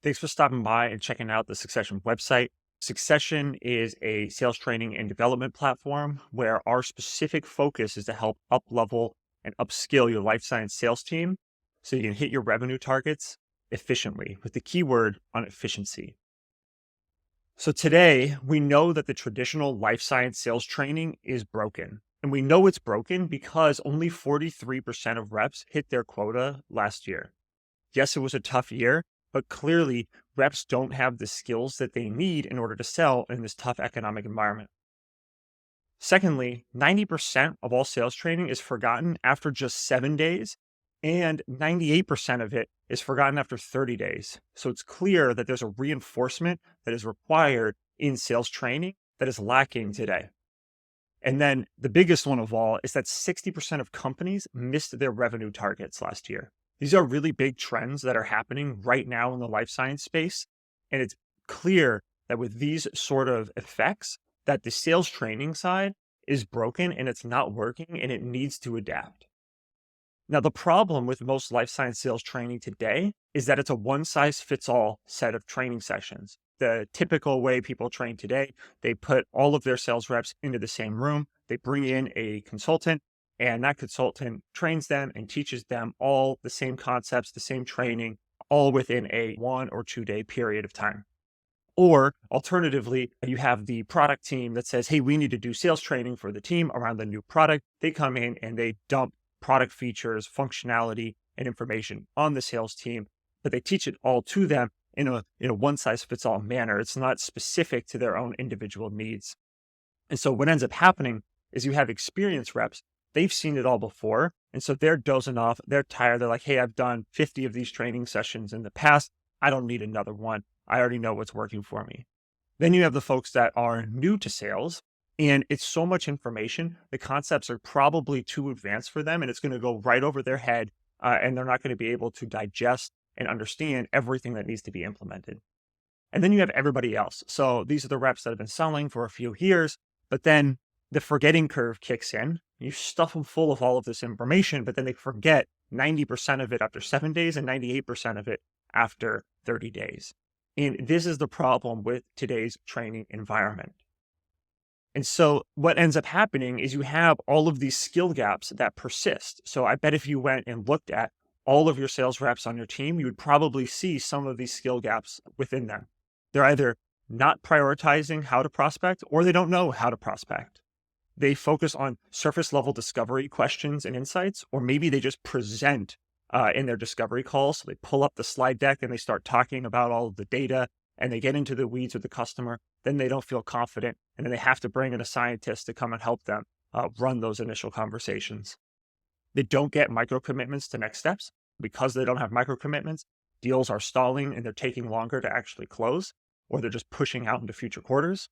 Thanks for stopping by and checking out the Succession website. Succession is a sales training and development platform where our specific focus is to help up-level and upskill your life science sales team so you can hit your revenue targets efficiently, with the keyword on efficiency. So today, we know that the traditional life science sales training is broken. And we know it's broken because only 43% of reps hit their quota last year. Yes, it was a tough year, but clearly reps don't have the skills that they need in order to sell in this tough economic environment. Secondly, 90% of all sales training is forgotten after just 7 days, and 98% of it is forgotten after 30 days. So it's clear that there's a reinforcement that is required in sales training that is lacking today. And then the biggest one of all is that 60% of companies missed their revenue targets last year. These are really big trends that are happening right now in the life science space. And it's clear that with these sort of effects, that the sales training side is broken and it's not working and it needs to adapt. Now, the problem with most life science sales training today is that it's a one size fits all set of training sessions. The typical way people train today, they put all of their sales reps into the same room, they bring in a consultant, and that consultant trains them and teaches them all the same concepts, the same training, all within a 1 or 2 day period of time. Or alternatively, you have the product team that says, hey, we need to do sales training for the team around the new product. They come in and they dump product features, functionality, and information on the sales team, but they teach it all to them in a one size fits all manner. It's not specific to their own individual needs. And so what ends up happening is you have experienced reps, they've seen it all before. And so they're dozing off, they're tired. They're like, hey, I've done 50 of these training sessions in the past. I don't need another one. I already know what's working for me. Then you have the folks that are new to sales, and it's so much information. The concepts are probably too advanced for them, and it's going to go right over their head, and they're not going to be able to digest and understand everything that needs to be implemented. And then you have everybody else. So these are the reps that have been selling for a few years, but then the forgetting curve kicks in. You stuff them full of all of this information, but then they forget 90% of it after 7 days and 98% of it after 30 days. And this is the problem with today's training environment. And so what ends up happening is you have all of these skill gaps that persist. So I bet if you went and looked at all of your sales reps on your team, you would probably see some of these skill gaps within them. They're either not prioritizing how to prospect or they don't know how to prospect. They focus on surface level discovery questions and insights, or maybe they just present in their discovery calls. So they pull up the slide deck and they start talking about all of the data and they get into the weeds with the customer. Then they don't feel confident. And then they have to bring in a scientist to come and help them run those initial conversations. They don't get micro commitments to next steps. Because they don't have micro commitments, deals are stalling and they're taking longer to actually close, or they're just pushing out into future quarters.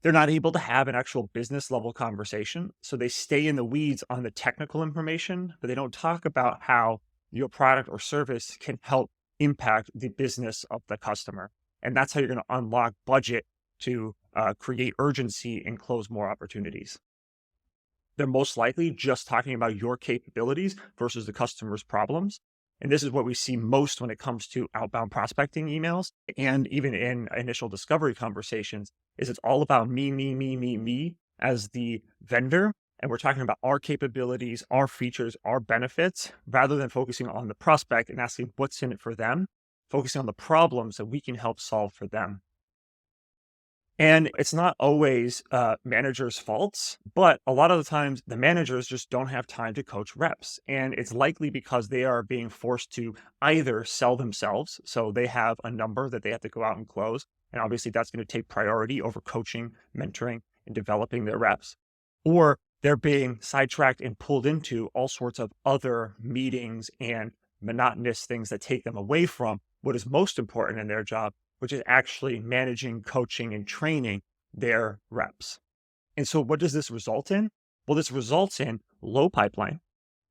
They're not able to have an actual business level conversation. So they stay in the weeds on the technical information, but they don't talk about how your product or service can help impact the business of the customer. And that's how you're going to unlock budget to create urgency and close more opportunities. They're most likely just talking about your capabilities versus the customer's problems. And this is what we see most when it comes to outbound prospecting emails and even in initial discovery conversations is it's all about me as the vendor. And we're talking about our capabilities, our features, our benefits, rather than focusing on the prospect and asking what's in it for them, focusing on the problems that we can help solve for them. And it's not always managers' faults, but a lot of the times the managers just don't have time to coach reps. And it's likely because they are being forced to either sell themselves. So they have a number that they have to go out and close. And obviously that's going to take priority over coaching, mentoring, and developing their reps. Or they're being sidetracked and pulled into all sorts of other meetings and monotonous things that take them away from what is most important in their job, which is actually managing, coaching, and training their reps. And so what does this result in? Well, this results in low pipeline,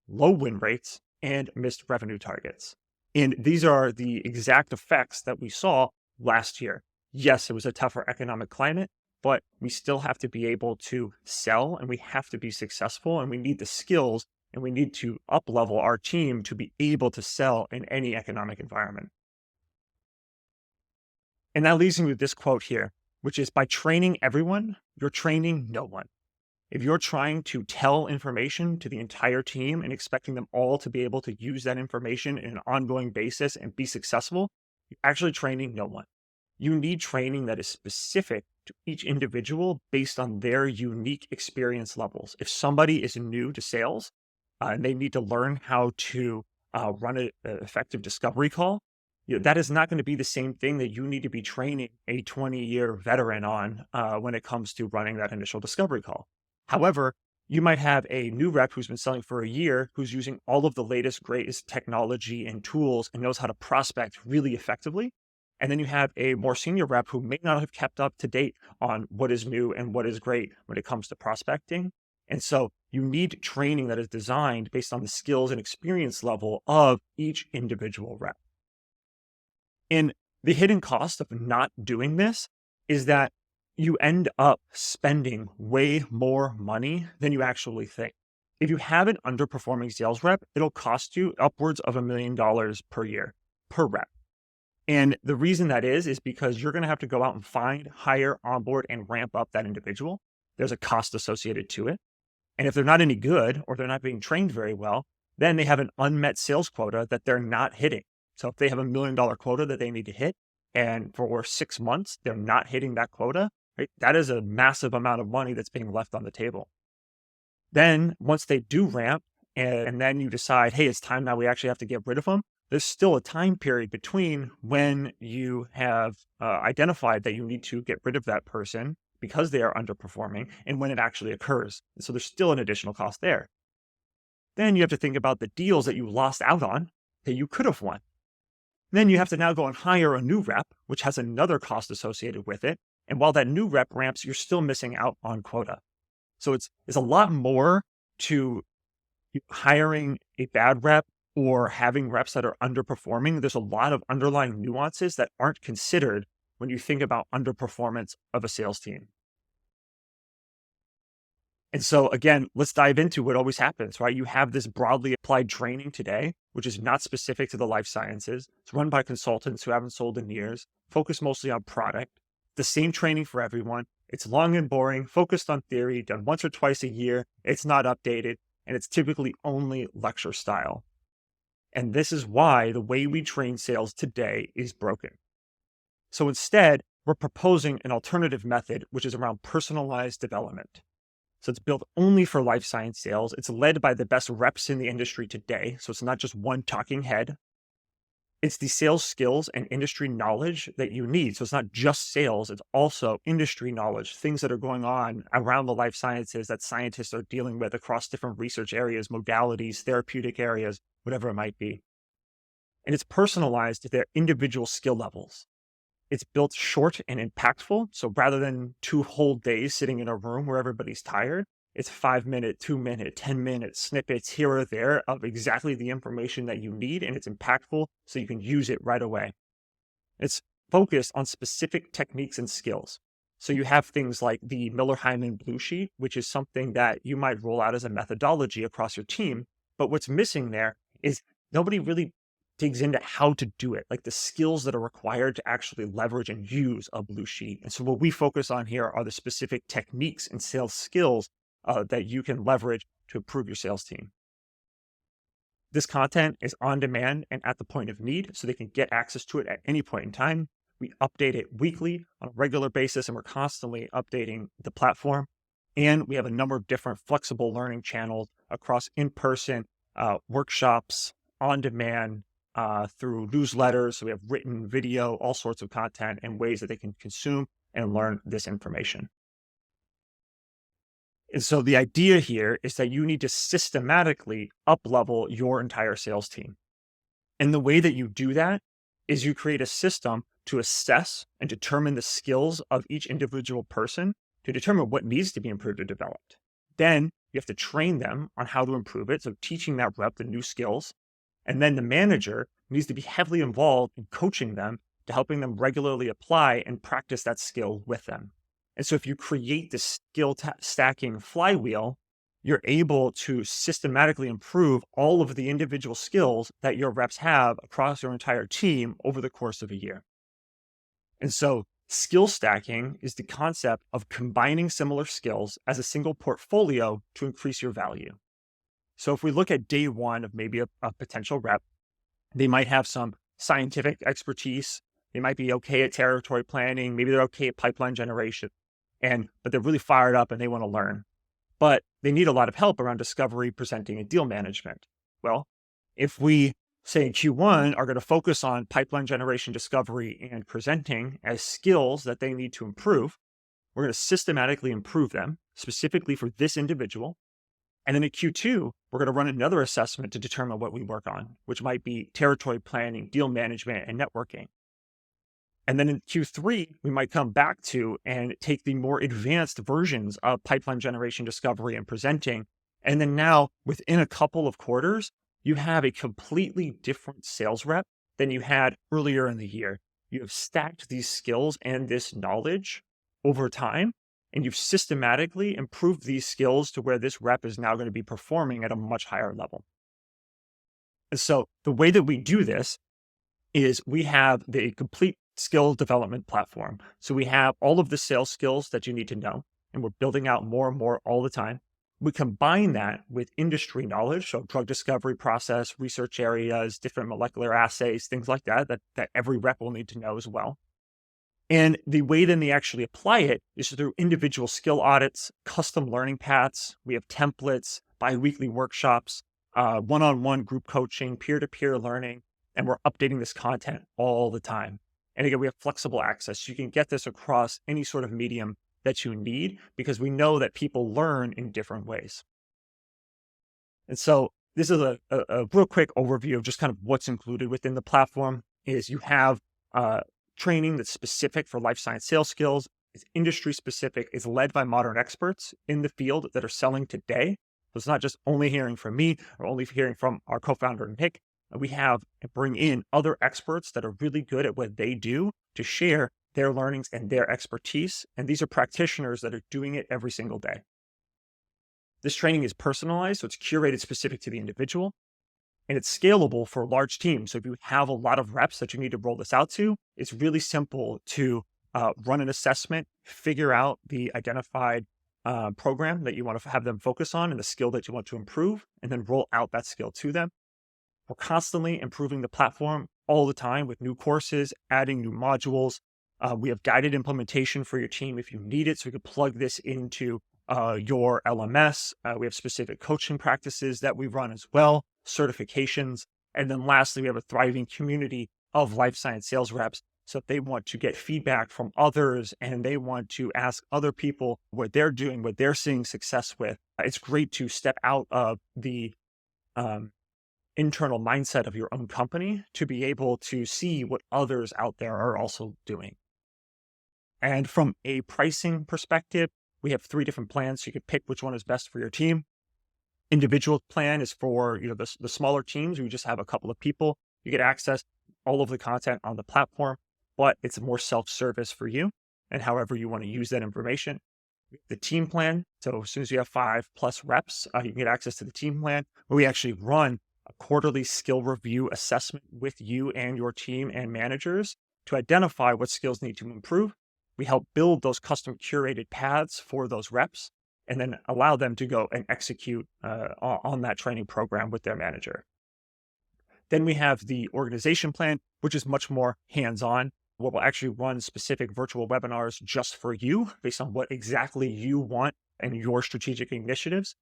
low win rates, and missed revenue targets. And these are the exact effects that we saw last year. Yes, it was a tougher economic climate, but we still have to be able to sell and we have to be successful and we need the skills and we need to up level our team to be able to sell in any economic environment. And that leads me with this quote here, which is, by training everyone, you're training no one. If you're trying to tell information to the entire team and expecting them all to be able to use that information in an ongoing basis and be successful, you're actually training no one. You need training that is specific to each individual based on their unique experience levels. If somebody is new to sales and they need to learn how to run an effective discovery call, that is not going to be the same thing that you need to be training a 20-year veteran on when it comes to running that initial discovery call. However, you might have a new rep who's been selling for a year, who's using all of the latest, greatest technology and tools and knows how to prospect really effectively. And then you have a more senior rep who may not have kept up to date on what is new and what is great when it comes to prospecting. And so you need training that is designed based on the skills and experience level of each individual rep. And the hidden cost of not doing this is that you end up spending way more money than you actually think. If you have an underperforming sales rep, it'll cost you upwards of $1 million per year per rep. And the reason that is because you're going to have to go out and find, hire, onboard, and ramp up that individual. There's a cost associated to it. And if they're not any good or they're not being trained very well, then they have an unmet sales quota that they're not hitting. So if they have $1 million quota that they need to hit, and for 6 months, they're not hitting that quota, right? That is a massive amount of money that's being left on the table. Then once they do ramp and then you decide, hey, it's time now, we actually have to get rid of them. There's still a time period between when you have identified that you need to get rid of that person because they are underperforming and when it actually occurs. And so there's still an additional cost there. Then you have to think about the deals that you lost out on that you could have won. Then you have to now go and hire a new rep, which has another cost associated with it. And while that new rep ramps, you're still missing out on quota. So it's a lot more to hiring a bad rep or having reps that are underperforming. There's a lot of underlying nuances that aren't considered when you think about underperformance of a sales team. And so again, let's dive into what always happens, right? You have this broadly applied training today, which is not specific to the life sciences. It's run by consultants who haven't sold in years, focused mostly on product, the same training for everyone. It's long and boring, focused on theory, done once or twice a year. It's not updated, and it's typically only lecture style. And this is why the way we train sales today is broken. So instead, we're proposing an alternative method, which is around personalized development. So it's built only for life science sales. It's led by the best reps in the industry today. So it's not just one talking head. It's the sales skills and industry knowledge that you need. So it's not just sales, it's also industry knowledge, things that are going on around the life sciences that scientists are dealing with across different research areas, modalities, therapeutic areas, whatever it might be. And it's personalized to their individual skill levels. It's built short and impactful. So rather than 2 whole days sitting in a room where everybody's tired, it's 5-minute, 2-minute, 10-minute snippets here or there of exactly the information that you need. And it's impactful so you can use it right away. It's focused on specific techniques and skills. So you have things like the Miller-Heiman Blue Sheet, which is something that you might roll out as a methodology across your team. But what's missing there is nobody really digs into how to do it, like the skills that are required to actually leverage and use a blue sheet. And so what we focus on here are the specific techniques and sales skills that you can leverage to improve your sales team. This content is on demand and at the point of need, so they can get access to it at any point in time. We update it weekly on a regular basis, and we're constantly updating the platform. And we have a number of different flexible learning channels across in-person workshops, on demand, through newsletters. So we have written, video, all sorts of content and ways that they can consume and learn this information. And so the idea here is that you need to systematically up-level your entire sales team. And the way that you do that is you create a system to assess and determine the skills of each individual person to determine what needs to be improved or developed. Then you have to train them on how to improve it. So teaching that rep the new skills. And then the manager needs to be heavily involved in coaching them to helping them regularly apply and practice that skill with them. And so if you create this skill stacking flywheel, you're able to systematically improve all of the individual skills that your reps have across your entire team over the course of a year. And so skill stacking is the concept of combining similar skills as a single portfolio to increase your value. So if we look at day one of maybe a potential rep, they might have some scientific expertise. They might be okay at territory planning. Maybe they're okay at pipeline generation, but they're really fired up and they want to learn. But they need a lot of help around discovery, presenting, and deal management. Well, if we say in Q1 are going to focus on pipeline generation, discovery, and presenting as skills that they need to improve, we're going to systematically improve them specifically for this individual. And then in Q2, we're going to run another assessment to determine what we work on, which might be territory planning, deal management, and networking. And then in Q3, we might come back to and take the more advanced versions of pipeline generation, discovery, and presenting. And then now, within a couple of quarters, you have a completely different sales rep than you had earlier in the year. You have stacked these skills and this knowledge over time, and you've systematically improved these skills to where this rep is now going to be performing at a much higher level. And so the way that we do this is we have the complete skill development platform. So we have all of the sales skills that you need to know, and we're building out more and more all the time. We combine that with industry knowledge, so drug discovery process, research areas, different molecular assays, things like that every rep will need to know as well. And the way then they actually apply it is through individual skill audits, custom learning paths. We have templates, bi-weekly workshops, one-on-one group coaching, peer-to-peer learning, and we're updating this content all the time. And again, we have flexible access. You can get this across any sort of medium that you need because we know that people learn in different ways. And so this is a real quick overview of just kind of what's included within the platform. Is you have training that's specific for life science sales skills. It's industry specific. It's led by modern experts in the field that are selling today. So it's not just only hearing from me or only hearing from our co-founder, Nick. We have and bring in other experts that are really good at what they do to share their learnings and their expertise. And these are practitioners that are doing it every single day. This training is personalized, so it's curated specific to the individual, and it's scalable for large teams. So if you have a lot of reps that you need to roll this out to, it's really simple to run an assessment, figure out the identified program that you want to have them focus on and the skill that you want to improve, and then roll out that skill to them. We're constantly improving the platform all the time with new courses, adding new modules. We have guided implementation for your team if you need it, so you can plug this into your LMS. We have specific coaching practices that we run as well, certifications. And then lastly, we have a thriving community of life science sales reps. So if they want to get feedback from others and they want to ask other people what they're doing, what they're seeing success with, it's great to step out of the internal mindset of your own company to be able to see what others out there are also doing. And from a pricing perspective, we have 3 different plans. So you can pick which one is best for your team. Individual plan is for the smaller teams where you just have a couple of people. You get access to all of the content on the platform, but it's more self-service for you and however you want to use that information. The team plan, so as soon as you have 5+ reps, you can get access to the team plan where we actually run a quarterly skill review assessment with you and your team and managers to identify what skills need to improve. We help build those custom curated paths for those reps and then allow them to go and execute on that training program with their manager. Then we have the organization plan, which is much more hands-on, where we'll actually run specific virtual webinars just for you based on what exactly you want and your strategic initiatives.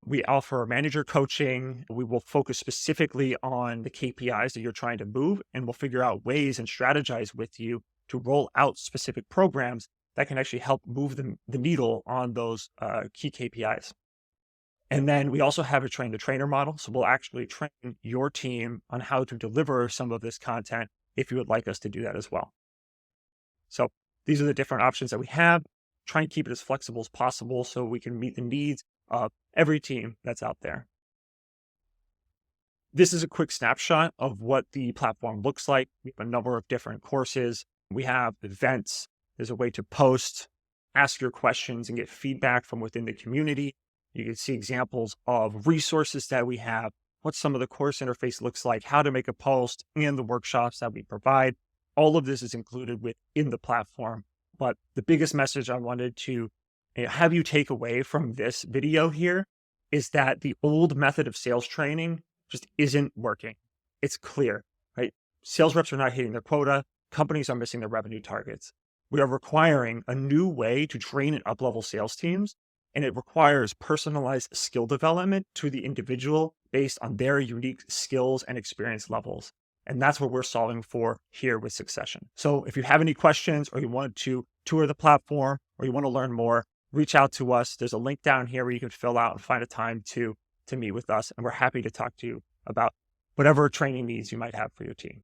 We offer manager coaching. We will focus specifically on the KPIs that you're trying to move, and we'll figure out ways and strategize with you to roll out specific programs that can actually help move the needle on those key KPIs. And then we also have a train the trainer model. So we'll actually train your team on how to deliver some of this content if you would like us to do that as well. So these are the different options that we have. Try and keep it as flexible as possible so we can meet the needs of every team that's out there. This is a quick snapshot of what the platform looks like. We have a number of different courses. We have events. There's a way to post, ask your questions, and get feedback from within the community. You can see examples of resources that we have, what some of the course interface looks like, how to make a post, and the workshops that we provide. All of this is included within the platform. But the biggest message I wanted to have you take away from this video here is that the old method of sales training just isn't working. It's clear, right? Sales reps are not hitting their quota. Companies are missing their revenue targets. We are requiring a new way to train and up-level sales teams, and it requires personalized skill development to the individual based on their unique skills and experience levels. And that's what we're solving for here with Succession. So if you have any questions or you want to tour the platform or you want to learn more, reach out to us. There's a link down here where you can fill out and find a time to meet with us. And we're happy to talk to you about whatever training needs you might have for your team.